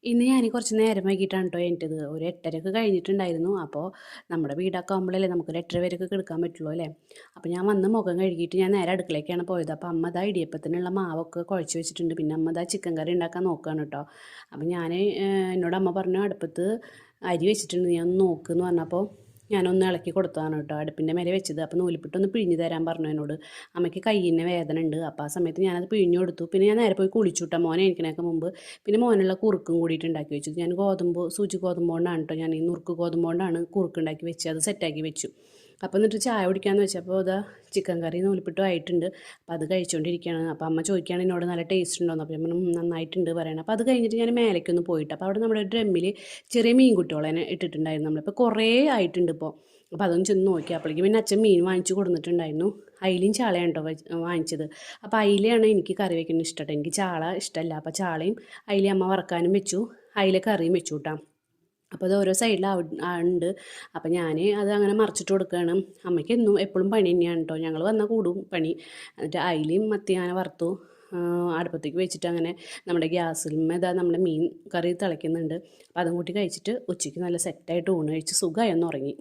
ഇന്ന് ഞാൻ കുറച്ച് നേരം വൈകിട്ടാണ് കേട്ടോ എണീറ്റത്. ഒരു 8:30 കഴിഞ്ഞിട്ടുണ്ടായിരുന്നു. അപ്പോൾ നമ്മുടെ വീടൊക്കെ ആകുമ്പോഴല്ലേ നമുക്കൊരു 8:30 വരെയൊക്കെ കിടക്കാൻ പറ്റുള്ളൂ അല്ലേ. അപ്പോൾ ഞാൻ വന്ന് മുഖം കഴുകിയിട്ട് ഞാൻ നേരെ അടുക്കളേക്കാണ് പോയത്. അപ്പോൾ അമ്മ ദാ ഇടിയപ്പത്തിനുള്ള മാവൊക്കെ കുഴച്ച് വെച്ചിട്ടുണ്ട്. പിന്നെ അമ്മ ദാ ചിക്കൻ കറി ഉണ്ടാക്കാൻ നോക്കുകയാണ് കേട്ടോ. അപ്പോൾ ഞാൻ എന്നോട് അമ്മ പറഞ്ഞു അടുപ്പത്ത് അരി വെച്ചിട്ടുണ്ട്, ഞാൻ ഒന്ന് നോക്കുമെന്ന് പറഞ്ഞപ്പോൾ ഞാനൊന്ന് ഇളക്കി കൊടുത്തതാണ് കേട്ടോ. അടുപ്പിൻ്റെ മേലെ വെച്ചത്. അപ്പോൾ നൂലിപ്പിട്ടൊന്ന് പിഴിഞ്ഞ് തരാൻ പറഞ്ഞു എന്നോട്. അമ്മയ്ക്ക് കയ്യിന് വേദന ഉണ്ട്. അപ്പോൾ ആ സമയത്ത് ഞാനത് പിഴിഞ്ഞു കൊടുത്തു. പിന്നെ ഞാൻ നേരെ പോയി കുളിച്ചു കേട്ടോ, മോനെ എണീക്കണേക്ക് മുമ്പ്. പിന്നെ മോനുള്ള കുറുക്കും കൂടിയിട്ട് ഉണ്ടാക്കി വെച്ചു. ഞാൻ സൂചി ഗോതമ്പ് കൊണ്ടാണ് കേട്ടോ, ഞാൻ ഈ നുറുക്ക് ഗോതമ്പ് കൊണ്ടാണ് കുറുക്കുണ്ടാക്കി വെച്ച് അത് സെറ്റാക്കി വെച്ചു. അപ്പോൾ എന്നിട്ട് ചായ കുടിക്കാമെന്ന് വെച്ചപ്പോൾ അതാ ചിക്കൻ കറി നൂലിപ്പിട്ടും ആയിട്ടുണ്ട്. അപ്പോൾ അത് കഴിച്ചുകൊണ്ടിരിക്കുകയാണ്. അപ്പോൾ അമ്മ ചോദിക്കുകയാണ് എന്നോട് നല്ല ടേസ്റ്റ് ഉണ്ടോയെന്ന്. അപ്പോൾ ഞാൻ പറഞ്ഞു നന്നായിട്ടുണ്ട് പറയണം. അപ്പോൾ അത് കഴിഞ്ഞിട്ട് ഞാൻ മേലേക്കൊന്ന് പോയിട്ട് അപ്പോൾ അവിടെ നമ്മുടെ ഡ്രമ്മിൽ ചെറിയ മീൻകുട്ടികളെ ഇട്ടിട്ടുണ്ടായിരുന്നു. നമ്മളിപ്പോൾ കുറേ ആയിട്ടുണ്ട് ഇപ്പോൾ. അപ്പോൾ അതൊന്ന് ചെന്ന് നോക്കി. അപ്പോഴേക്കും പിന്നെ അച്ഛൻ മീൻ വാങ്ങിച്ച് കൊടുത്തിട്ടുണ്ടായിരുന്നു. അയിലയും ചാളയാണ് കേട്ടോ വാങ്ങിച്ചത്. അപ്പോൾ അയിലയാണ് എനിക്ക് കറി വയ്ക്കുന്നത് ഇഷ്ടം. എനിക്ക് ചാള ഇഷ്ടമല്ല. അപ്പോൾ ചാളയും അയില അമ്മ വറക്കാനും വെച്ചു, അയില കറിയും വെച്ചു കേട്ടോ. അപ്പോൾ അത് ഓരോ സൈഡിൽ ഉണ്ട്. അപ്പോൾ ഞാൻ അത് അങ്ങനെ മറിച്ചിട്ട് കൊടുക്കുകയാണ്. അമ്മയ്ക്ക് എപ്പോഴും പണി തന്നെയാണ് കേട്ടോ. ഞങ്ങൾ വന്നാൽ കൂടും പണി. എന്നിട്ട് അയിലയും മത്തി അങ്ങനെ വറുത്തു അടുപ്പത്തേക്ക് വെച്ചിട്ട് അങ്ങനെ നമ്മുടെ ഗ്യാസിൽ നമ്മുടെ മീൻ കറി തിളയ്ക്കുന്നുണ്ട്. അപ്പോൾ അതും കൂട്ടി കഴിച്ചിട്ട് ഉച്ചയ്ക്ക് നല്ല സെറ്റായിട്ട് ഊണ് കഴിച്ച് സുഖമായി ഒന്ന് ഉറങ്ങി.